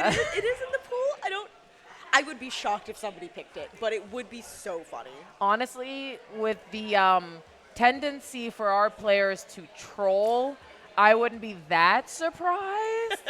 it is in the pool. I would be shocked if somebody picked it, but it would be so funny. Honestly, with the tendency for our players to troll, I wouldn't be that surprised.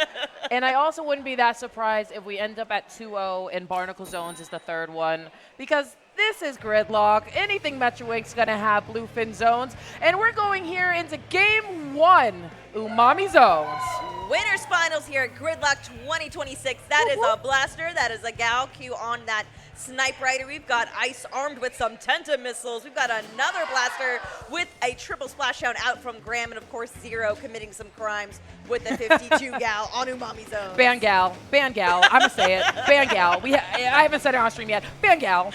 And I also wouldn't be that surprised if we end up at 2-0 and Barnacle Zones is the third one, because this is Gridlock. Anything Metrowink's going to have bluefin zones. And we're going here into game 1, Umami Zones. Winners finals here at Gridlock 2026. That is a blaster. That is a Gal Q on that Snipe Rider. We've got Ice armed with some Tenta missiles. We've got another blaster with a triple splashdown out from Graham. And of course, Zero committing some crimes with the 52 Gal on Umami Zone. Ban Gal. Ban Gal. I'm going to say it. Ban Gal. I haven't said it on stream yet. Ban Gal.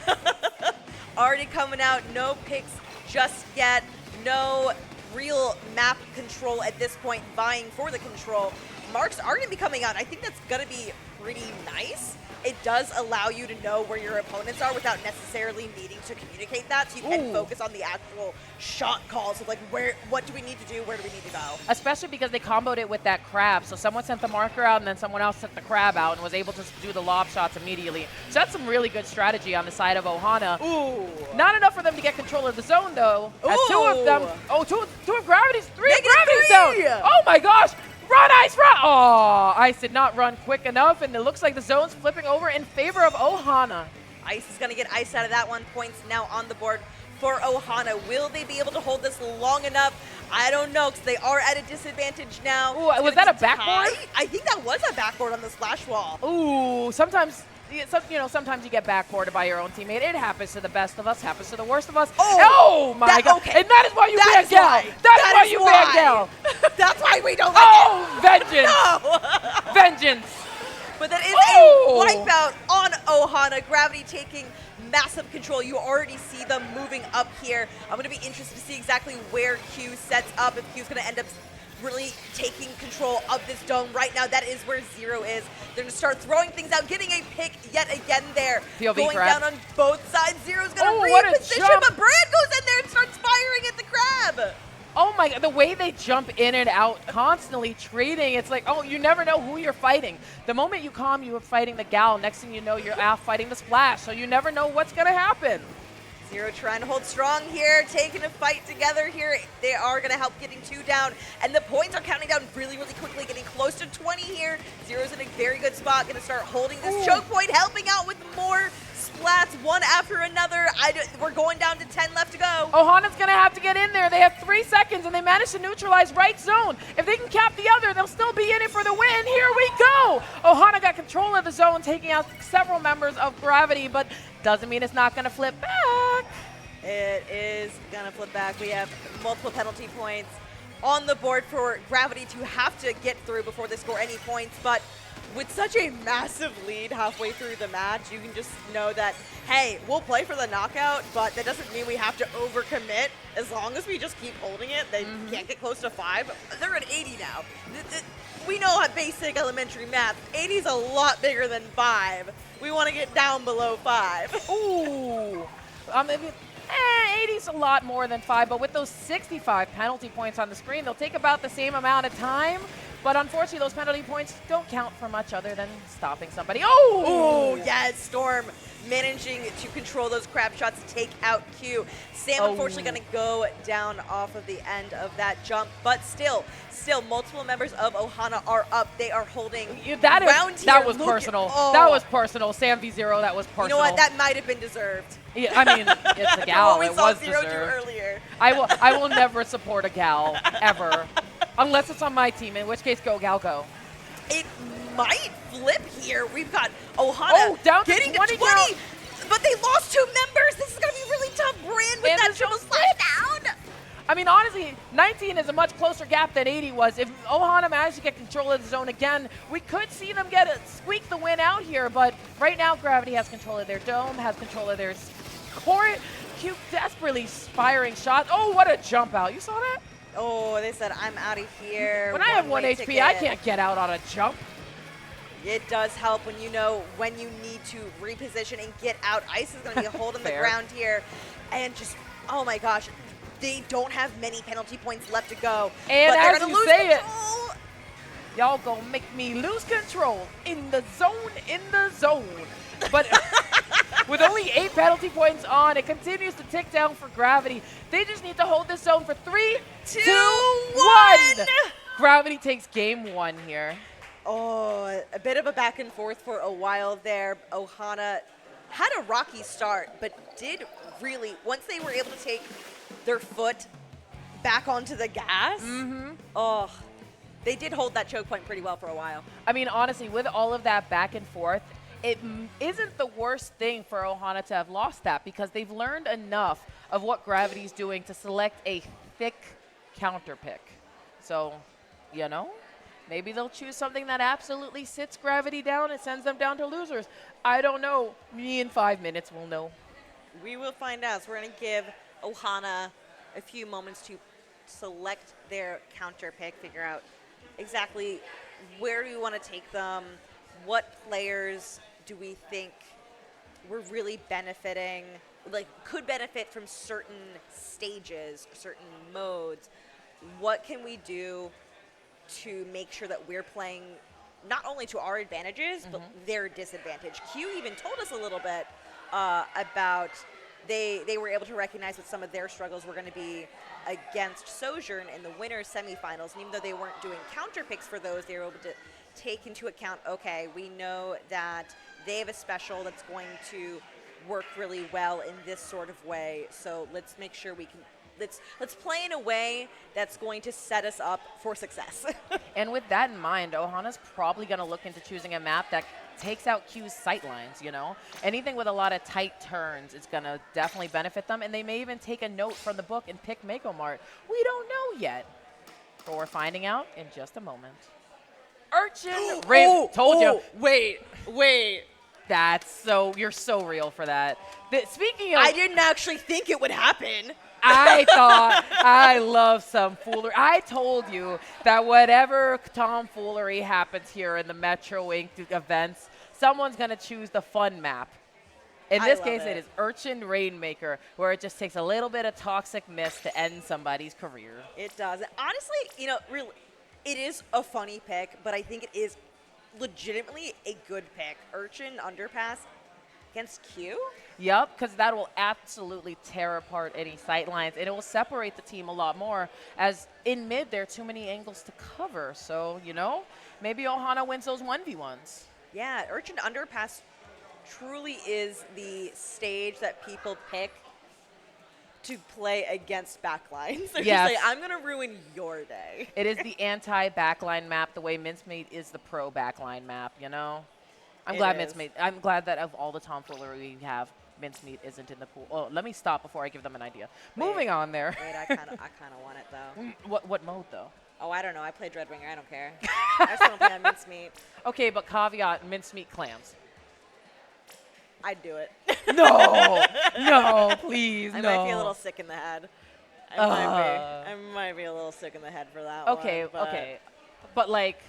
Already coming out. No picks just yet. No real map control at this point, vying for the control. Marks are going to be coming out. I think that's going to be pretty nice. It does allow you to know where your opponents are without necessarily needing to communicate that, so you can focus on the actual shot calls of like, what do we need to do, where do we need to go? Especially because they comboed it with that crab. So someone sent the marker out and then someone else sent the crab out and was able to do the lob shots immediately. So that's some really good strategy on the side of OHANA. Ooh. Not enough for them to get control of the zone though. As two of them, two of Gravity's, three of Negative Gravity's zone. Oh my gosh. Run, Ice, run! Oh, Ice did not run quick enough, and it looks like the zone's flipping over in favor of OHANA. Ice is going to get Ice out of that one. Points now on the board for OHANA. Will they be able to hold this long enough? I don't know, because they are at a disadvantage now. Ooh, was that a backboard? I think that was a backboard on the splash wall. Ooh, sometimes you get backboarded by your own teammate. It happens to the best of us, happens to the worst of us. Oh my God. Okay. And that is why you ban Gal. That's why you ban Gal. That's why we don't like it. Vengeance. No. Vengeance. But that is a wipeout on OHANA. Gravity taking massive control. You already see them moving up here. I'm going to be interested to see exactly where Q sets up, if Q's going to end up really taking control of this dome right now. That is where Zero is. They're going to start throwing things out, getting a pick yet again there. POV going crab. down on both sides. Zero's going to reposition, but Brad goes in there and starts firing at the crab. Oh my God, the way they jump in and out constantly trading, it's like, oh, you never know who you're fighting. The moment you calm, you are fighting the Gal. Next thing you know, you're out fighting the Splash, so you never know what's going to happen. Zero trying to hold strong here, taking a fight together here. They are going to help getting 2 down, and the points are counting down really, really quickly, getting close to 20 here. Zero's in a very good spot, going to start holding this choke point, helping out with more splats, one after another. We're going down to 10 left to go. OHANA's going to have to get in there. They have 3 seconds, and they managed to neutralize right zone. If they can cap the other, they'll still be in it for the win. Here we go. OHANA got control of the zone, taking out several members of Gravity, but doesn't mean it's not going to flip back. It is going to flip back. We have multiple penalty points on the board for Gravity to have to get through before they score any points, but with such a massive lead halfway through the match, you can just know that, hey, we'll play for the knockout, but that doesn't mean we have to overcommit. As long as we just keep holding it, they can't get close to 5. They're at 80 now. We know at basic elementary math, 80 is a lot bigger than 5. We want to get down below 5. Ooh. 80's a lot more than 5, but with those 65 penalty points on the screen, they'll take about the same amount of time. But unfortunately, those penalty points don't count for much other than stopping somebody. Oh, yes, Storm managing to control those crab shots, take out Q. Sam, unfortunately, going to go down off of the end of that jump, but still, multiple members of OHANA are up. They are holding that was Look personal. That was personal. Sam v0, that was personal. You know what? That might have been deserved. Yeah, I mean, it's a Gal. we it saw was Zero do deserved. earlier. I will never support a Gal, ever. Unless it's on my team, in which case, go Gal, go. It might flip here. We've got OHANA down getting to 20, but they lost 2 members. This is going to be really tough. Brand with that triple slash down. I mean, honestly, 19 is a much closer gap than 80 was. If OHANA managed to get control of the zone again, we could see them squeak the win out here. But right now, Gravity has control of their dome, has control of their court. Q desperately firing shots. Oh, what a jump out. You saw that? Oh, they said, I'm out of here. When I have 1 HP, I can't get out on a jump. It does help when you know when you need to reposition and get out. Ice is going to be holding the ground here. And just, oh my gosh, they don't have many penalty points left to go. And but as you say it, Y'all gonna make me lose control in the zone, in the zone. But with only 8 penalty points on, it continues to tick down for Gravity. They just need to hold this zone for 3, 2, 1. Gravity takes game 1 here. Oh, a bit of a back and forth for a while there. OHANA had a rocky start, but did really, once they were able to take their foot back onto the gas, oh, they did hold that choke point pretty well for a while. I mean, honestly, with all of that back and forth, it isn't the worst thing for OHANA to have lost that because they've learned enough of what Gravity's doing to select a thick counter pick. So, you know, maybe they'll choose something that absolutely sits Gravity down and sends them down to losers. I don't know. Me in 5 minutes will know. We will find out. So we're going to give OHANA a few moments to select their counter pick, figure out exactly where do we want to take them, what players do we think we're really benefiting, like could benefit from certain stages, certain modes. What can we do to make sure that we're playing not only to our advantages, but their disadvantage? Q even told us a little bit about they were able to recognize what some of their struggles were going to be against Sojourn in the winners semifinals. And even though they weren't doing counter picks for those, they were able to take into account, okay, we know that they have a special that's going to work really well in this sort of way. So let's make sure we can, let's play in a way that's going to set us up for success. And with that in mind, OHANA's probably going to look into choosing a map that takes out Q's sightlines, you know? Anything with a lot of tight turns is going to definitely benefit them, and they may even take a note from the book and pick Mako Mart. We don't know yet, but we're finding out in just a moment. Urchin Raven, told you. Wait. That's so, you're so real for that. Speaking of, I didn't actually think it would happen. I thought I love some foolery. I told you that whatever tomfoolery happens here in the Metro Inc. events, someone's going to choose the fun map. In this case, it is Urchin Rainmaker, where it just takes a little bit of toxic mist to end somebody's career. It does. Honestly, you know, really, it is a funny pick, but I think it is legitimately a good pick. Urchin Underpass against Q? Yep, because that will absolutely tear apart any sight lines, and it will separate the team a lot more, as in mid there are too many angles to cover. So, you know, maybe OHANA wins those 1v1s. Yeah, Urchin Underpass truly is the stage that people pick to play against backlines. They're just like, I'm going to ruin your day. It is the anti-backline map, the way Mincemeat is the pro backline map, you know? I'm glad that of all the tomfoolery we have, Mincemeat isn't in the pool. Oh, let me stop before I give them an idea. Moving on there. Wait, I kind of want it, though. What mode, though? Oh, I don't know. I played Dreadwinger. I don't care. I just want to play on Mincemeat. Okay, but caveat, Mincemeat clams. I'd do it. No, please, I no. might be a little sick in the head. I might be a little sick in the head for that one. Okay. But, like,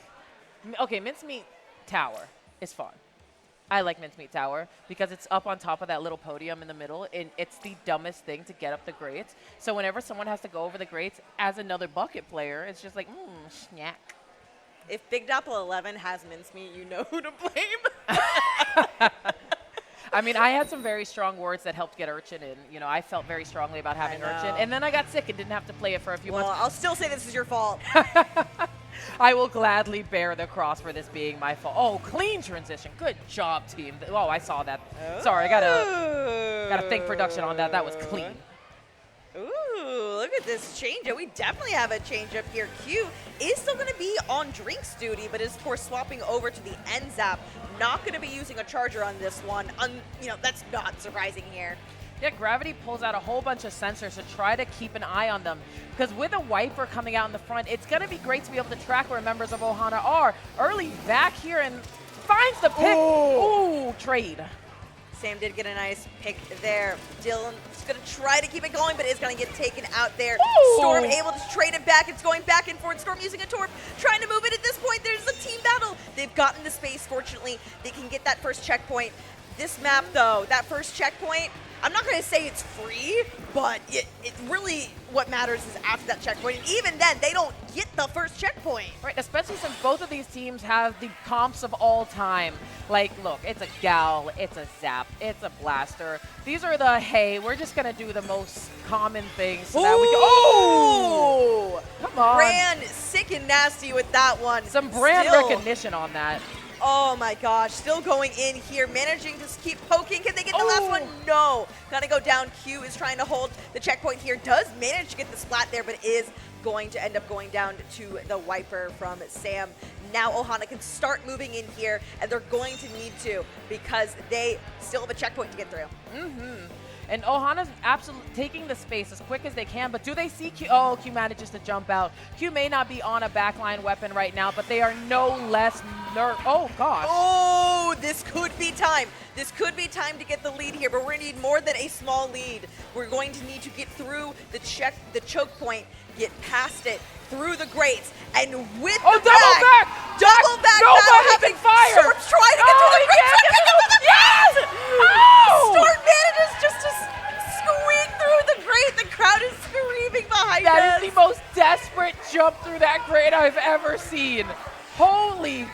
Mincemeat Tower is fun. I like Mincemeat Tower because it's up on top of that little podium in the middle, and it's the dumbest thing to get up the grates. So whenever someone has to go over the grates as another bucket player, it's just like, snack. If Big Doppel 11 has Mincemeat, you know who to blame. I mean, I had some very strong words that helped get Urchin in. You know, I felt very strongly about having Urchin, and then I got sick and didn't have to play it for a few months. Well, I'll still say this is your fault. I will gladly bear the cross for this being my fault. Oh, clean transition. Good job, team. Oh, I saw that. Sorry, I gotta thank production on that. That was clean. Ooh, look at this change-up. We definitely have a change-up here. Q is still going to be on drinks duty, but is, of course, swapping over to the NZAP. Not going to be using a charger on this one. You know, that's not surprising here. Yeah, Gravity pulls out a whole bunch of sensors to try to keep an eye on them. Because with a wiper coming out in the front, it's going to be great to be able to track where members of OHANA are. Early back here and finds the pick. Ooh, trade. Sam did get a nice pick there. Dylan's going to try to keep it going, but is going to get taken out there. Ooh. Storm able to trade it back. It's going back and forth. Storm using a torp, trying to move it at this point. There's a team battle. They've gotten the space, fortunately. They can get that first checkpoint. This map, though, that first checkpoint, I'm not going to say it's free, but it really, what matters is after that checkpoint. And even then, they don't get the first checkpoint. Right, especially since both of these teams have the comps of all time. Like, look, it's a Gal, it's a Zap, it's a Blaster. These are the, hey, we're just going to do the most common things so that we can, oh! Come on. Brand sick and nasty with that one. Some brand Still, recognition on that. oh my gosh, still going in here, managing to keep poking. Can they get the last one? No. Gotta go down. Q is trying to hold the checkpoint here. Does manage to get the splat there, but is going to end up going down to the wiper from Sam. Now OHANA can start moving in here, and they're going to need to because they still have a checkpoint to get through. And OHANA's absolutely taking the space as quick as they can, but do they see Q? Oh, Q manages to jump out. Q may not be on a backline weapon right now, but they are no less oh, gosh. Oh, this could be time. This could be time to get the lead here, but we're going to need more than a small lead. We're going to need to get through the choke point, get past it, through the grates, and with the double back! Double back! Nobody can fire! Storm's trying to get through the grates! Yes! Oh! Storm manages just to squeak through the grate. The crowd is screaming behind us. That is the most desperate jump through that grate I've ever seen. Holy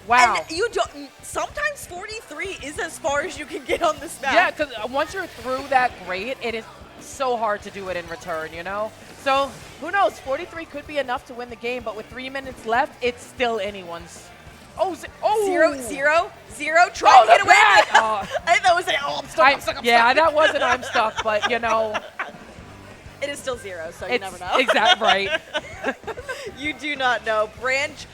wow. And you don't, sometimes 43 is as far as you can get on this map. Yeah, because once you're through that grate, it is so hard to do it in return, you know? So, who knows? 43 could be enough to win the game, but with 3 minutes left, it's still anyone's. Oh, zero. Trying to get away. I thought it was I'm stuck. Yeah, that wasn't I'm stuck, but, you know. It is still 0, so you never know. Exactly right. You do not know. Brand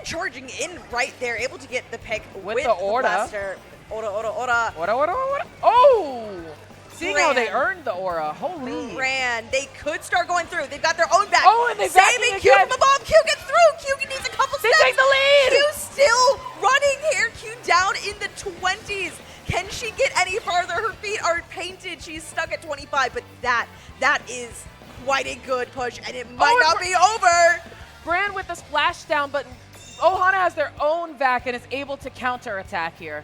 charging in right there, able to get the pick with the Orda. Blaster. Orda. Oh! Seeing how they earned the aura. Holy. Brand. They could start going through. They've got their own back. Oh, and they're saving Q from the bomb. Q gets through. Q needs a couple steps. They take the lead. Q still running here. Q down in the 20s. Can she get any farther? Her feet are painted. She's stuck at 25, but that is quite a good push, and it might not be over. Brand with the splashdown, but OHANA has their own vac and is able to counterattack here.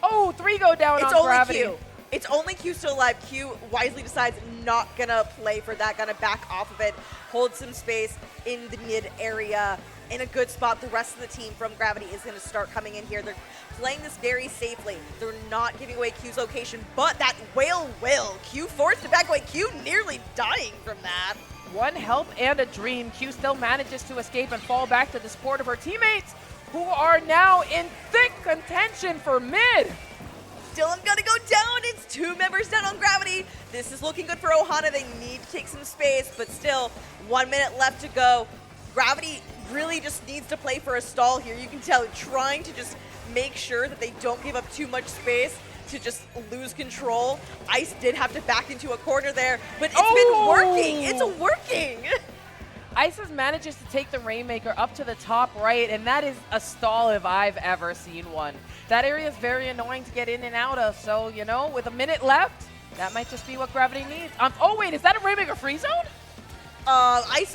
Oh, 3 go down on Gravity. Q. It's only Q still alive. Q wisely decides not gonna play for that, gonna back off of it, hold some space in the mid area, in a good spot. The rest of the team from Gravity is gonna start coming in here. They're playing this very safely. They're not giving away Q's location, but that whale will. Q forced to back away. Q nearly dying from that. One health and a dream. Q still manages to escape and fall back to the support of her teammates, who are now in thick contention for mid. Dylan gonna go down. It's 2 members down on Gravity. This is looking good for OHANA. They need to take some space, but still 1 minute left to go. Gravity really just needs to play for a stall here. You can tell trying to just make sure that they don't give up too much space to just lose control. Ice did have to back into a corner there, but it's been working. It's working. Ice manages to take the Rainmaker up to the top right, and that is a stall if I've ever seen one. That area is very annoying to get in and out of, so, you know, with a minute left, that might just be what Gravity needs. Oh, wait, is that a Rainmaker free zone? Ice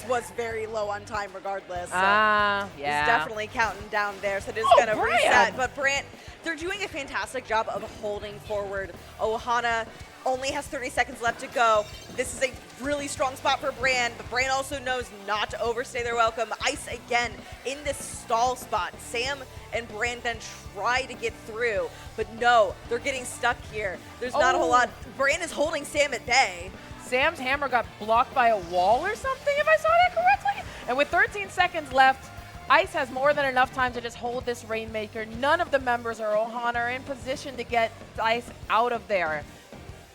was very low on time regardless. So yeah. He's definitely counting down there, so it is going to reset. But Brant, they're doing a fantastic job of holding forward. OHANA only has 30 seconds left to go. This is a really strong spot for Brand, but Brand also knows not to overstay their welcome. Ice again in this stall spot. Sam and Brand then try to get through, but no, they're getting stuck here. There's not a whole lot. Brand is holding Sam at bay. Sam's hammer got blocked by a wall or something, if I saw that correctly. And with 13 seconds left, Ice has more than enough time to just hold this Rainmaker. None of the members of OHANA are in position to get Ice out of there.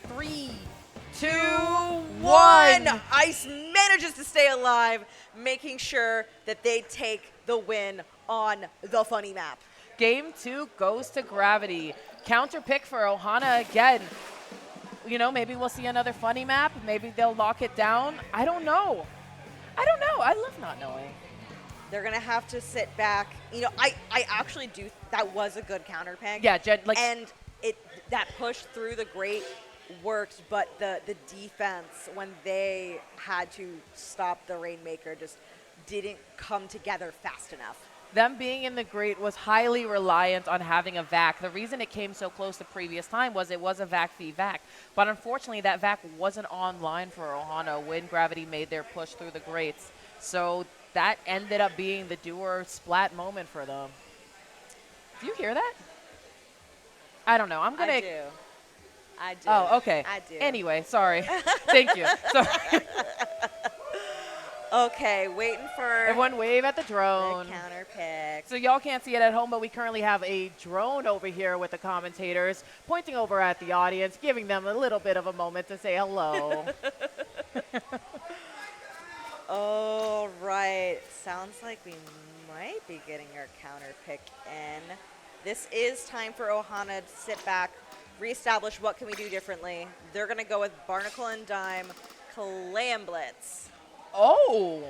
3, 2, 1. Ice manages to stay alive, making sure that they take the win on the funny map. Game 2 goes to Gravity. Counter pick for OHANA again. You know, maybe we'll see another funny map. Maybe they'll lock it down. I don't know. I love not knowing. They're going to have to sit back. You know, I actually do. That was a good counter pick. Yeah, and that push through the grate worked, but the defense, when they had to stop the Rainmaker, just didn't come together fast enough. them being in the Great was highly reliant on having a vac. The reason it came so close the previous time was it was a vac v vac. But unfortunately, that vac wasn't online for OHANA when Gravity made their push through the Greats. So that ended up being the do or splat moment for them. Do you hear that? I don't know. I'm going I to... do. I do. Oh, okay. I do. Anyway, sorry. Thank you. Sorry. Okay, waiting for Everyone wave at the the drone. counter pick. So y'all can't see it at home, but we currently have a drone over here with the commentators, pointing over at the audience, giving them a little bit of a moment to say hello. All right. Sounds like we might be getting our counter pick in. This is time for OHANA to sit back, reestablish what can we do differently. They're going to go with Barnacle and Dime, Clam Blitz. Oh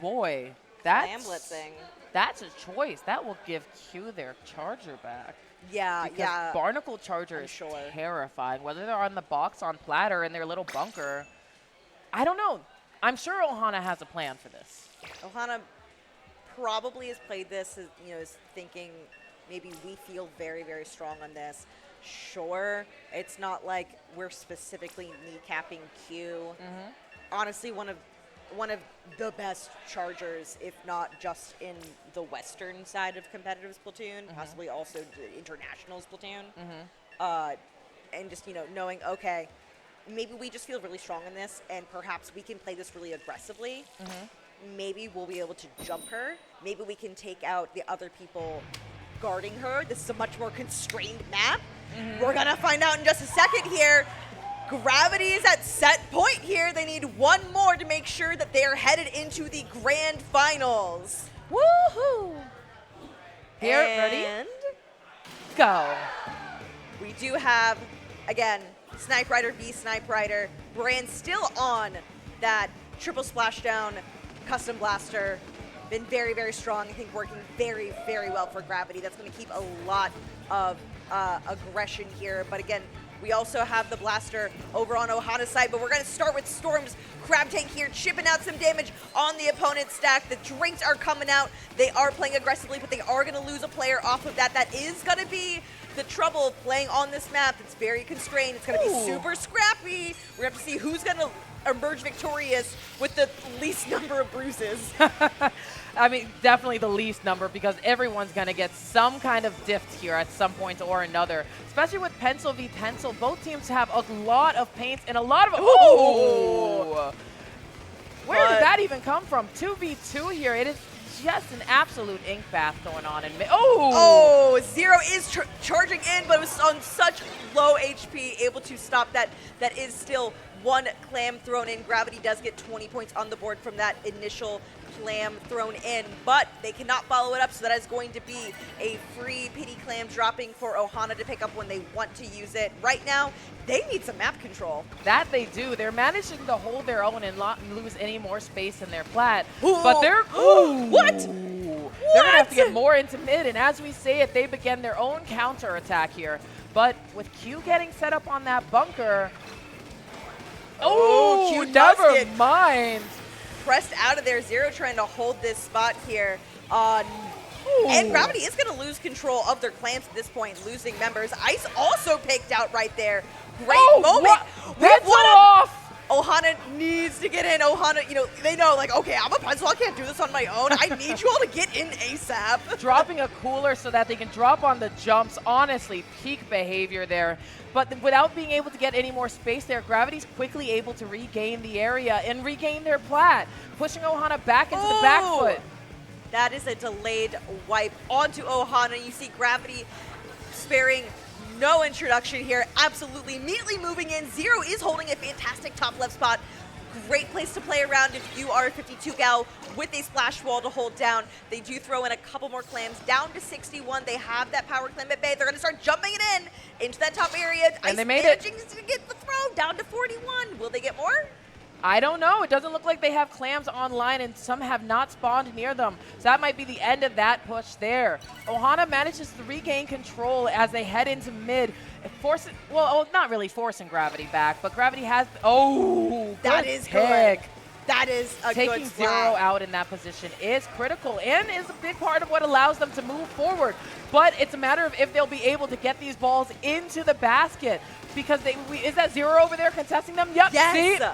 boy. Clam Blitzing. That's a choice. That will give Q their charger back. Yeah, Because yeah. Barnacle Charger I'm is sure. terrifying. Whether they're on the box, on platter, in their little bunker. I don't know. I'm sure OHANA has a plan for this. OHANA probably has played this, is thinking maybe we feel very, very strong on this. Sure, it's not like we're specifically kneecapping Q. Honestly, one of the best chargers, if not just in the Western side of competitive Splatoon, possibly also the international Splatoon. And just, knowing, okay, maybe we just feel really strong in this, and perhaps we can play this really aggressively. Maybe we'll be able to jump her. Maybe we can take out the other people guarding her. This is a much more constrained map. We're going to find out in just a second here. Gravity is at set point here. They need one more to make sure that they are headed into the grand finals. Woohoo! Here, ready? And Go. we do have, again, Snipe Rider v Snipe Rider. Brand still on that triple splashdown custom blaster. Been very, very strong. I think working very, very well for Gravity. That's going to keep a lot of aggression here. But again, we also have the blaster over on OHANA's side, but we're going to start with Storm's Crab Tank here, chipping out some damage on the opponent's stack. The drinks are coming out. They are playing aggressively, but they are going to lose a player off of that. That is going to be the trouble of playing on this map. It's very constrained. It's going to be super scrappy. We're going to have to see who's going to emerge victorious with the least number of bruises. I mean, definitely the least number because everyone's going to get some kind of diff here at some point or another. Especially with Pencil v Pencil, both teams have a lot of paints and a lot of... Ooh! Where did that even come from? 2v2 here. It is just an absolute ink bath going on in mid. Oh, Zero is charging in, but it was on such low HP, able to stop that. That is still one clam thrown in. Gravity does get 20 points on the board from that initial clam thrown in, but they cannot follow it up, so that is going to be a free pity clam dropping for OHANA to pick up when they want to use it. Right now, they need some map control. That they do. They're managing to hold their own and not lose any more space in their plat. But they're... What? They're going to have to get more into mid, and as we say it, they begin their own counter attack here. But with Q getting set up on that bunker... Oh, Q never mind. Pressed out of there. Zero trying to hold this spot here. And Gravity is going to lose control of their clams at this point, losing members. Ice also picked out right there. Great moment. Pencil off. OHANA needs to get in. OHANA, they know, like, okay, I'm a pencil. I can't do this on my own. I need you all to get in ASAP. Dropping a cooler so that they can drop on the jumps. Honestly, peak behavior there. But without being able to get any more space there, Gravity's quickly able to regain the area and regain their plat, pushing OHANA back into the back foot. That is a delayed wipe onto OHANA. You see Gravity sparing no introduction here. Absolutely immediately moving in. Zero is holding a fantastic top left spot. Great place to play around if you are a 52 gal with a splash wall to hold down. They do throw in a couple more clams down to 61. They have that power clam at bay. They're going to start jumping it in into that top area. And they made managing to get the throw down to 41. Will they get more? I don't know. It doesn't look like they have clams online, and some have not spawned near them. So that might be the end of that push there. OHANA manages to regain control as they head into mid. Not really forcing Gravity back, but Gravity has... Oh, that is good. That is a Taking good Zero splat. out in that position is critical and is a big part of what allows them to move forward. But it's a matter of if they'll be able to get these balls into the basket. Because is that Zero over there contesting them? Yep. Yes. See?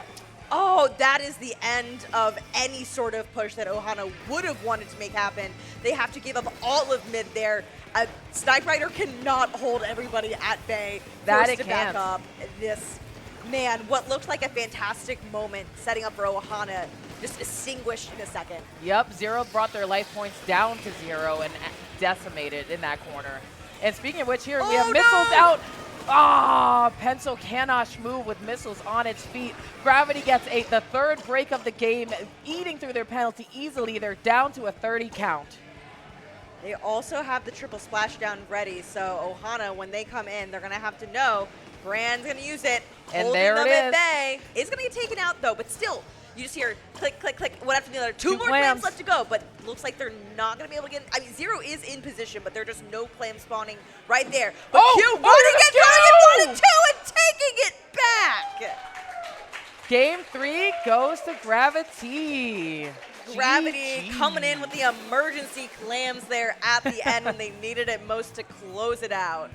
Oh, that is the end of any sort of push that OHANA would have wanted to make happen. They have to give up all of mid there. A Snipe Rider cannot hold everybody at bay. That Forced it to back can't. up. This, man, what looked like a fantastic moment setting up for OHANA just extinguished in a second. Yep, Zero brought their life points down to 0 and decimated in that corner. And speaking of which, here we have missiles out. Ah, Pencil cannot move with missiles on its feet. Gravity gets the third break of the game, eating through their penalty easily. They're down to a 30 count. They also have the triple splashdown ready, so OHANA, when they come in, they're going to have to know Brand's going to use it. And holding there them it at is. bay. It's going to get taken out, though, but still, you just hear click, click, click, one after the other. Two more clams left to go, but looks like they're not going to be able to get in. I mean, Zero is in position, but there's just no clam spawning right there. But Q running it, 1 and 2 and taking it back. Game 3 goes to Gravity. Gravity GG. coming in with the emergency clams there at the end when they needed it most to close it out.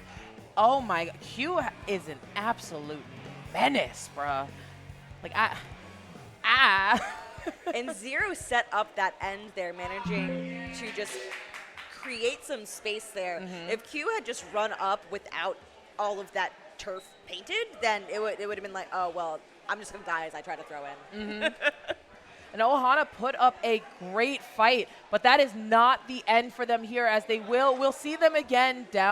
Oh my, Q is an absolute menace, bruh. Like, And Zero set up that end there, managing to just create some space there. If Q had just run up without all of that turf painted, then it would have been like, oh, well, I'm just going to die as I try to throw in. And OHANA put up a great fight, but that is not the end for them here, as we'll see them again down.